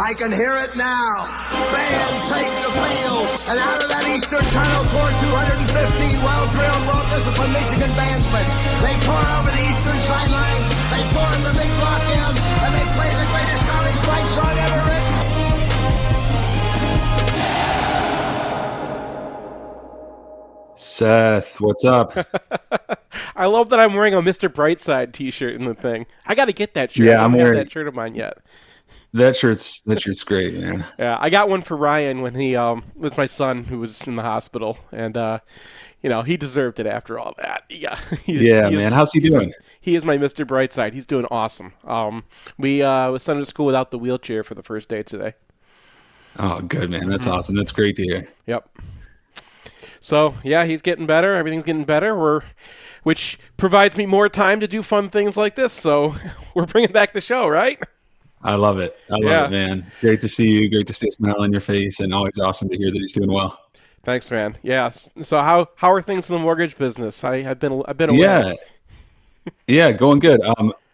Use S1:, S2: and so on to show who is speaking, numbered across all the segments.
S1: I can hear it now. Band take the field, and out of that eastern tunnel pour 215 well-drilled, well-disciplined Michigan bandsmen. They pour over the eastern sideline, they pour in the big block in, and they play the greatest college fight song ever written.
S2: Seth, what's up?
S3: I love that I'm wearing a Mr. Brightside t-shirt in the thing. I got to get that shirt.
S2: Yeah,
S3: I
S2: I'm
S3: don't
S2: wearing
S3: have that shirt of mine yet.
S2: That shirt's great, man.
S3: Yeah, I got one for Ryan when he with my son who was in the hospital, and he deserved it after all that. Yeah,
S2: Man. How's he doing?
S3: He is my Mr. Brightside. He's doing awesome. We sent him to school without the wheelchair for the first day today.
S2: Oh, good, man. That's awesome. That's great to hear.
S3: Yep. So yeah, he's getting better. Everything's getting better. Which provides me more time to do fun things like this. So we're bringing back the show, right?
S2: I love it. I love it, man. Great to see you. Great to see a smile on your face, and always awesome to hear that he's doing well.
S3: Thanks, man. Yeah. So how are things in the mortgage business? I've been away.
S2: Yeah, going good.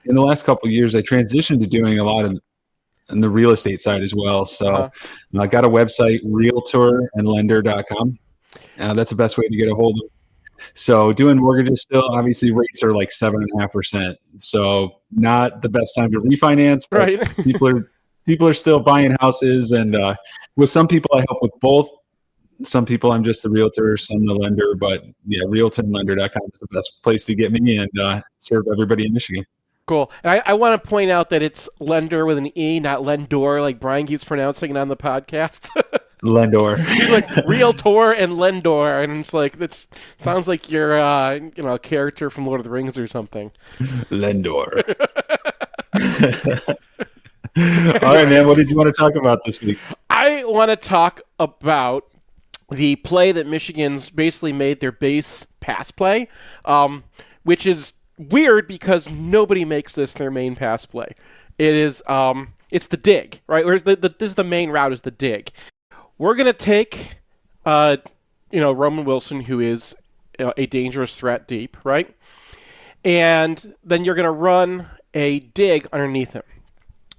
S2: In the last couple of years, I transitioned to doing a lot in the real estate side as well. So I got a website, realtorandlender.com. That's the best way to get a hold of it. So doing mortgages still, obviously rates are like 7.5%. So not the best time to refinance, but
S3: right.
S2: people are still buying houses. And with some people, I help with both. Some people, I'm just the realtor, some the lender. But yeah, realtorandlender.com is the best place to get me and serve everybody in Michigan.
S3: Cool. And I want to point out that it's lender with an E, not Lendor, like Brian keeps pronouncing it on the podcast.
S2: Lendor.
S3: He's like Realtor and Lendor, and it's like sounds like you're a character from Lord of the Rings or something.
S2: Lendor. All right, man. What did you want to talk about this week?
S3: I want to talk about the play that Michigan's basically made their base pass play, which is weird because nobody makes this their main pass play. It is it's the dig, right? This is the main route is the dig. We're going to take, Roman Wilson, who is a dangerous threat deep, right? And then you're going to run a dig underneath him.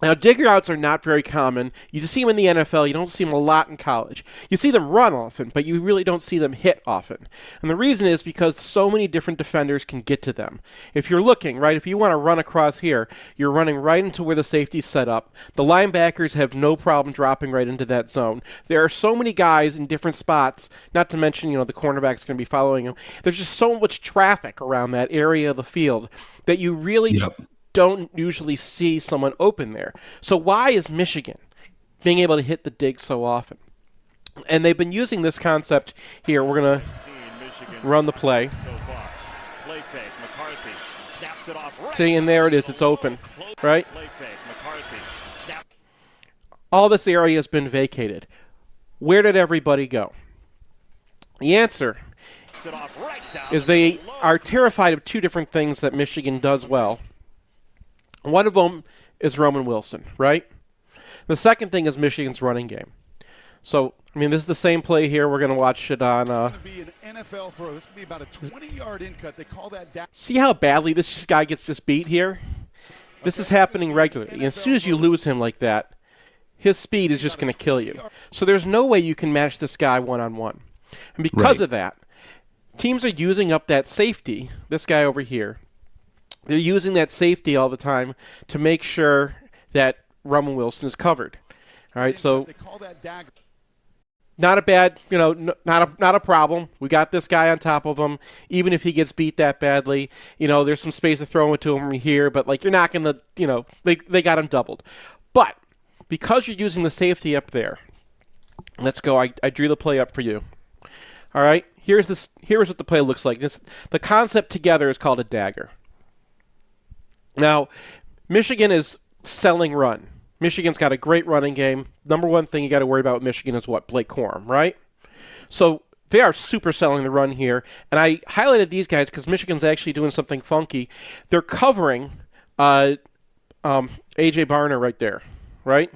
S3: Now, dig routes are not very common. You just see them in the NFL. You don't see them a lot in college. You see them run often, but you really don't see them hit often. And the reason is because so many different defenders can get to them. If you're looking, right, if you want to run across here, you're running right into where the safety's set up. The linebackers have no problem dropping right into that zone. There are so many guys in different spots, not to mention, the cornerback's going to be following him. There's just so much traffic around that area of the field that you really don't usually see someone open there. So why is Michigan being able to hit the dig so often? And they've been using this concept here. We're going to run the play. See, and there it is. It's open, right? All this area has been vacated. Where did everybody go? The answer is they are terrified of two different things that Michigan does well. One of them is Roman Wilson, right? The second thing is Michigan's running game. So, this is the same play here. We're going to watch it on.
S4: It's going to be an NFL throw. This is going to be about a 20-yard in cut. They call that.
S3: See how badly this guy gets just beat here? This is happening regularly. And as soon as you lose him like that, his speed is just going to kill you. So there's no way you can match this guy one-on-one. And because of that, teams are using up that safety, this guy over here. They're using that safety all the time to make sure that Roman Wilson is covered. All right, so not a bad, not a problem. We got this guy on top of him. Even if he gets beat that badly, there's some space to throw into him here, but you're not going to, they got him doubled. But because you're using the safety up there, let's go. I drew the play up for you. All right, here's what the play looks like. The concept together is called a dagger. Now, Michigan is selling run. Michigan's got a great running game. Number one thing you got to worry about with Michigan is what? Blake Corum, right? So they are super selling the run here. And I highlighted these guys because Michigan's actually doing something funky. They're covering A.J. Barner right there, right?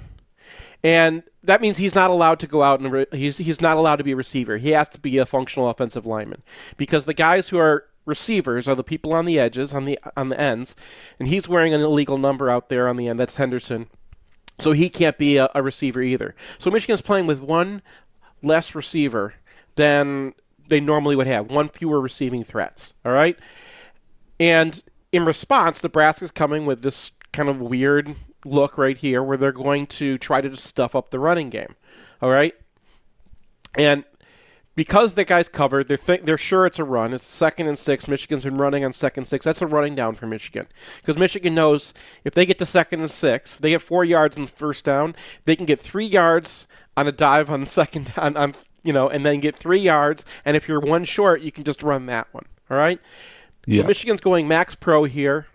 S3: And that means he's not allowed to go out and he's not allowed to be a receiver. He has to be a functional offensive lineman because the guys who are receivers are the people on the edges, on the ends, and he's wearing an illegal number out there on the end. That's Henderson. So he can't be a receiver either. So Michigan's playing with one less receiver than they normally would have, one fewer receiving threats. All right? And in response, Nebraska's coming with this kind of weird look right here where they're going to try to just stuff up the running game. All right? And because the guy's covered, they're sure it's a run. It's 2nd and 6. Michigan's been running on 2nd and 6. That's a running down for Michigan. Because Michigan knows if they get to 2nd and 6, they get 4 yards on the first down. They can get 3 yards on a dive on the second on and then get 3 yards. And if you're one short, you can just run that one. All right?
S2: Yeah.
S3: So Michigan's going max pro here.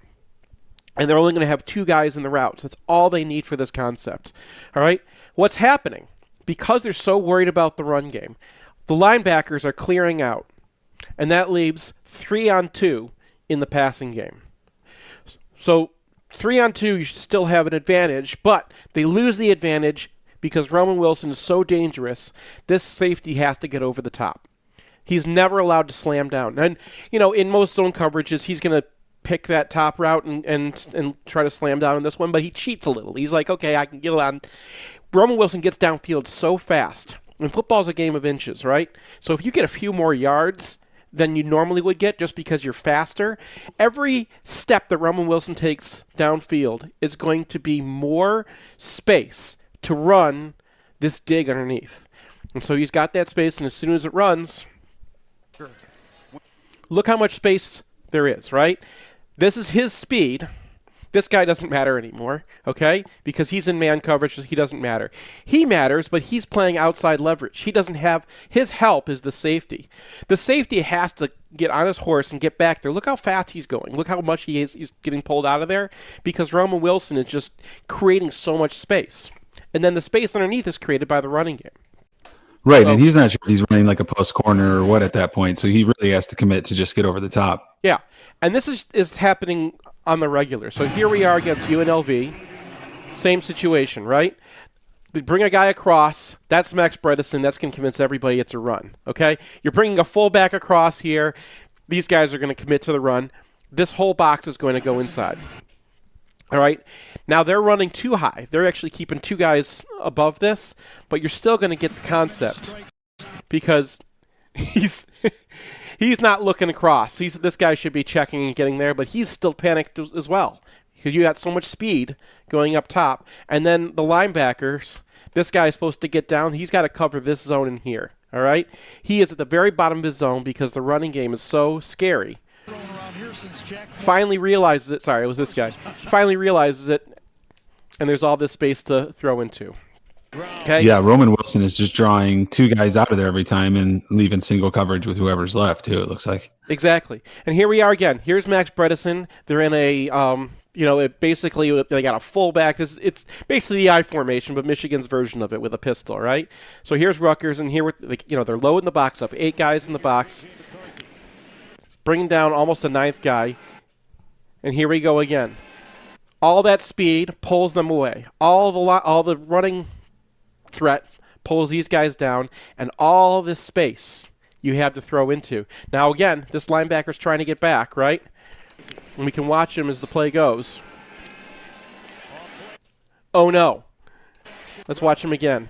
S3: And they're only going to have 2 guys in the routes. That's all they need for this concept. All right? What's happening? Because they're so worried about the run game, the linebackers are clearing out, and that leaves 3-on-2 in the passing game. So 3-on-2, you should still have an advantage, but they lose the advantage because Roman Wilson is so dangerous. This safety has to get over the top. He's never allowed to slam down. And, in most zone coverages, he's going to pick that top route and try to slam down on this one, but he cheats a little. He's like, okay, I can get it on. Roman Wilson gets downfield so fast. And football's a game of inches, right? So if you get a few more yards than you normally would get just because you're faster, every step that Roman Wilson takes downfield is going to be more space to run this dig underneath. And so he's got that space, and as soon as it runs, look how much space there is, right? This is his speed. This guy doesn't matter anymore, okay? Because he's in man coverage, so he doesn't matter. He matters, but he's playing outside leverage. He doesn't have – his help is the safety. The safety has to get on his horse and get back there. Look how fast he's going. Look how much he's getting pulled out of there because Roman Wilson is just creating so much space. And then the space underneath is created by the running game.
S2: Right, and he's not sure if he's running like a post corner or what at that point, so he really has to commit to just get over the top.
S3: Yeah, and this is happening on the regular. So here we are against UNLV. Same situation, right? They bring a guy across. That's Max Bredesen. That's going to convince everybody it's a run, okay? You're bringing a fullback across here. These guys are going to commit to the run. This whole box is going to go inside. All right? Now, they're running too high. They're actually keeping 2 guys above this, but you're still going to get the concept because he's not looking across. This guy should be checking and getting there, but he's still panicked as well because you got so much speed going up top. And then the linebackers, this guy is supposed to get down. He's got to cover this zone in here, all right? He is at the very bottom of his zone because the running game is so scary. Finally realizes it. Sorry, it was this guy. Finally realizes it, and there's all this space to throw into. Okay.
S2: Yeah, Roman Wilson is just drawing 2 guys out of there every time and leaving single coverage with whoever's left, too, it looks like.
S3: Exactly. And here we are again. Here's Max Bredesen. They're in a, basically they got a fullback. It's basically the I formation, but Michigan's version of it with a pistol, right? So here's Rutgers, and here, they're loading the box up. 8 guys in the box. Bringing down almost a 9th guy. And here we go again. All that speed pulls them away. All the running threat pulls these guys down, and all this space you have to throw into. Now, again, this linebacker's trying to get back, right? And we can watch him as the play goes. Oh, no. Let's watch him again.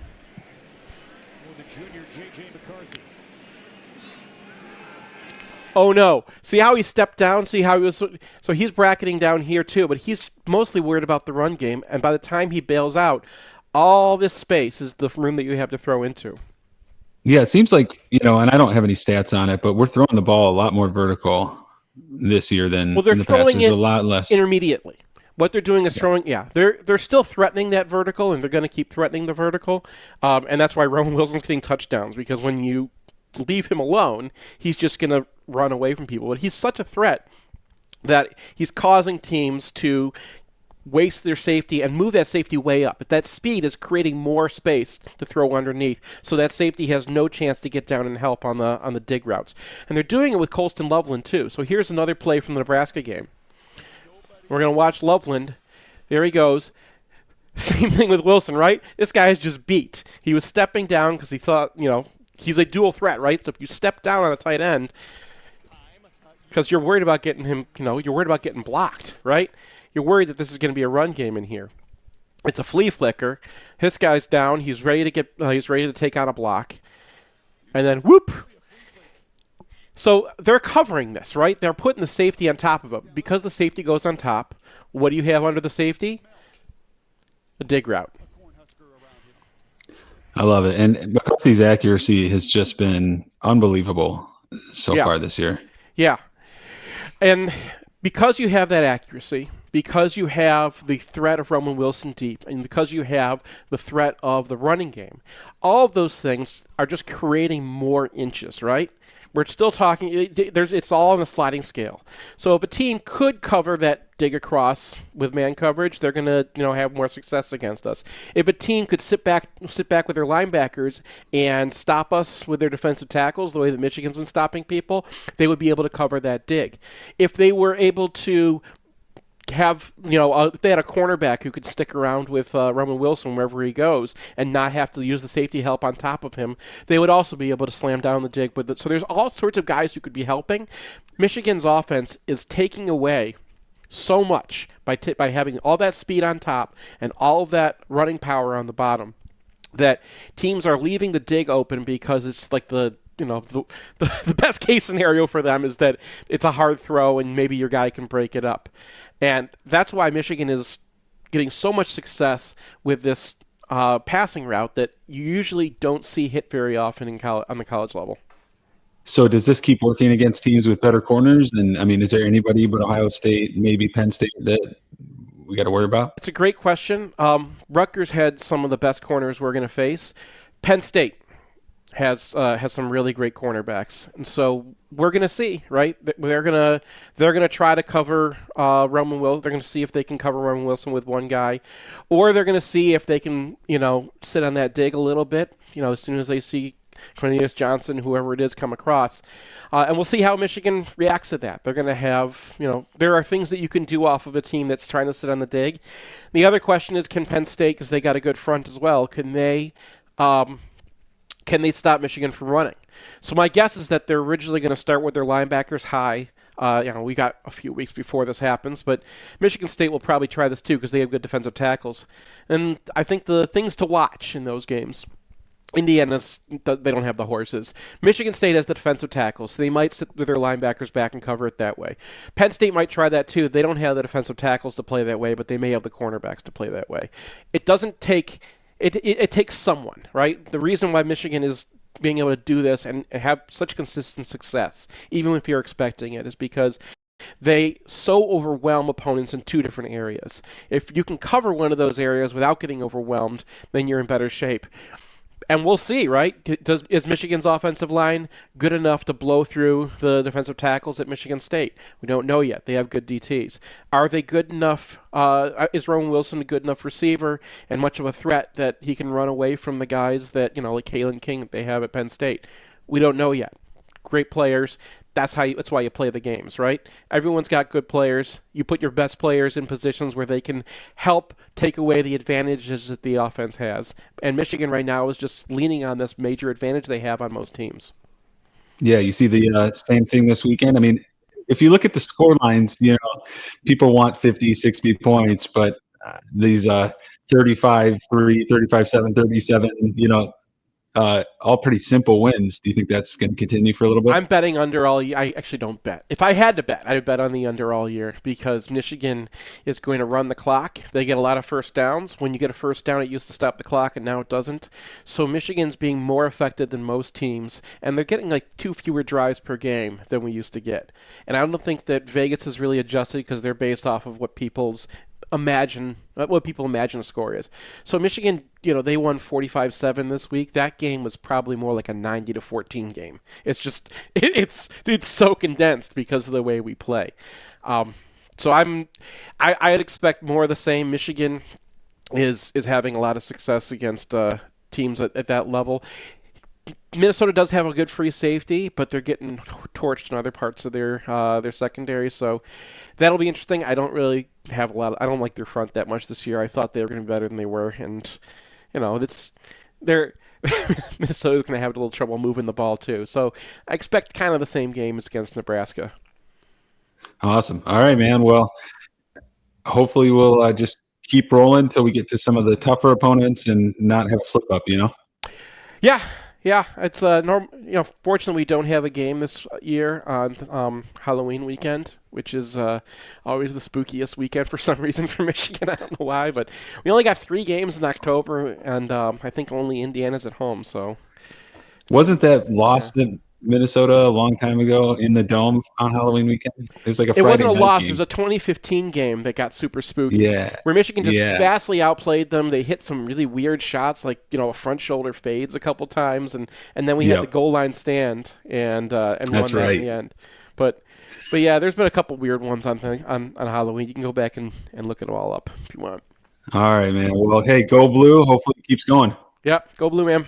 S3: Oh, no. See how he stepped down? See how he was... So he's bracketing down here, too, but he's mostly worried about the run game, and by the time he bails out, all this space is the room that you have to throw into.
S2: Yeah, it seems like, and I don't have any stats on it, but we're throwing the ball a lot more vertical this year than
S3: they're
S2: in the
S3: throwing
S2: past. There's
S3: it
S2: a lot less
S3: intermediately. What they're doing is throwing, they're still threatening that vertical, and they're going to keep threatening the vertical, and that's why Roman Wilson's getting touchdowns, because when you leave him alone, he's just going to run away from people. But he's such a threat that he's causing teams to waste their safety and move that safety way up. But that speed is creating more space to throw underneath, so that safety has no chance to get down and help on the dig routes. And they're doing it with Colston Loveland too. So here's another play from the Nebraska game. We're going to watch Loveland. There he goes. Same thing with Wilson, right? This guy is just beat. He was stepping down because he thought, he's a dual threat, right? So if you step down on a tight end, because you're worried about getting him, you're worried about getting blocked, right? You're worried that this is going to be a run game in here. It's a flea flicker. This guy's down. He's ready to he's ready to take on a block, and then whoop. So they're covering this, right? They're putting the safety on top of it. Because the safety goes on top, what do you have under the safety? A dig route.
S2: I love it. And McCarthy's accuracy has just been unbelievable so far this year.
S3: Yeah. And because you have that accuracy, because you have the threat of Roman Wilson deep, and because you have the threat of the running game, all of those things are just creating more inches, right? We're still talking, it's all on a sliding scale. So if a team could cover that dig across with man coverage, they're going to have more success against us. If a team could sit back with their linebackers and stop us with their defensive tackles, the way that Michigan's been stopping people, they would be able to cover that dig. If they were able to have, if they had a cornerback who could stick around with Roman Wilson wherever he goes and not have to use the safety help on top of him, they would also be able to slam down the dig with it. So there's all sorts of guys who could be helping. Michigan's offense is taking away so much by having all that speed on top and all of that running power on the bottom that teams are leaving the dig open because it's like the best case scenario for them is that it's a hard throw and maybe your guy can break it up. And that's why Michigan is getting so much success with this passing route that you usually don't see hit very often on the college level.
S2: So does this keep working against teams with better corners? And I mean, is there anybody but Ohio State, maybe Penn State, that we got to worry about?
S3: It's a great question. Rutgers had some of the best corners we're going to face. Penn State has some really great cornerbacks, and so we're gonna see, right? They're gonna try to cover Roman Wilson. They're gonna see if they can cover Roman Wilson with one guy, or they're gonna see if they can sit on that dig a little bit. As soon as they see Cornelius Johnson, whoever it is, come across, and we'll see how Michigan reacts to that. They're gonna have there are things that you can do off of a team that's trying to sit on the dig. The other question is, can Penn State, because they got a good front as well, can they stop Michigan from running? So my guess is that they're originally going to start with their linebackers high. We got a few weeks before this happens, but Michigan State will probably try this too because they have good defensive tackles. And I think the things to watch in those games, Indiana's, they don't have the horses. Michigan State has the defensive tackles, so they might sit with their linebackers back and cover it that way. Penn State might try that too. They don't have the defensive tackles to play that way, but they may have the cornerbacks to play that way. It doesn't take... It takes someone, right? The reason why Michigan is being able to do this and have such consistent success, even if you're expecting it, is because they so overwhelm opponents in two different areas. If you can cover one of those areas without getting overwhelmed, then you're in better shape. And we'll see, right? Is Michigan's offensive line good enough to blow through the defensive tackles at Michigan State? We don't know yet. They have good DTs. Are they good enough? Is Roman Wilson a good enough receiver and much of a threat that he can run away from the guys that, like Kalen King that they have at Penn State? We don't know yet. Great players. That's why you play the games, right? Everyone's got good players. You put your best players in positions where they can help take away the advantages that the offense has. And Michigan right now is just leaning on this major advantage they have on most teams.
S2: Yeah, you see the same thing this weekend. I mean, if you look at the score lines, people want 50, 60 points, but these 35-3, 35-7, 37, all pretty simple wins. Do you think that's going to continue for a little bit?
S3: I'm betting under all year. I actually don't bet. If I had to bet, I would bet on the under all year because Michigan is going to run the clock. They get a lot of first downs. When you get a first down, it used to stop the clock, and now it doesn't. So Michigan's being more effective than most teams, and they're getting like 2 fewer drives per game than we used to get. And I don't think that Vegas has really adjusted because they're based off of what people imagine a score is. So Michigan, they won 45-7 this week. That game was probably more like a 90-14 game. It's just it's so condensed because of the way we play. So I'd expect more of the same. Michigan is having a lot of success against teams at that level. Minnesota does have a good free safety, but they're getting torched in other parts of their secondary, so that'll be interesting. I don't really have I don't like their front that much this year. I thought they were going to be better than they were, and Minnesota's going to have a little trouble moving the ball too. So I expect kind of the same game as against Nebraska.
S2: Awesome. All right, man. Well, hopefully we'll just keep rolling until we get to some of the tougher opponents and not have a slip up,
S3: Yeah, it's fortunately we don't have a game this year on Halloween weekend, which is always the spookiest weekend for some reason for Michigan. I don't know why, but we only got 3 games in October, and I think only Indiana's at home. So
S2: wasn't that lost in Minnesota a long time ago in the Dome on Halloween weekend? It was like a Friday
S3: It wasn't a
S2: night
S3: loss.
S2: game.
S3: It was a 2015 game that got super spooky.
S2: Yeah.
S3: Where Michigan just
S2: Yeah.
S3: vastly outplayed them. They hit some really weird shots, like a front shoulder fades a couple times, and then we had the goal line stand and won that in the end. But yeah, there's been a couple weird ones on Halloween. You can go back and look it all up if you want.
S2: All right, man. Well, hey, go Blue. Hopefully it keeps going.
S3: Yep, go Blue, man.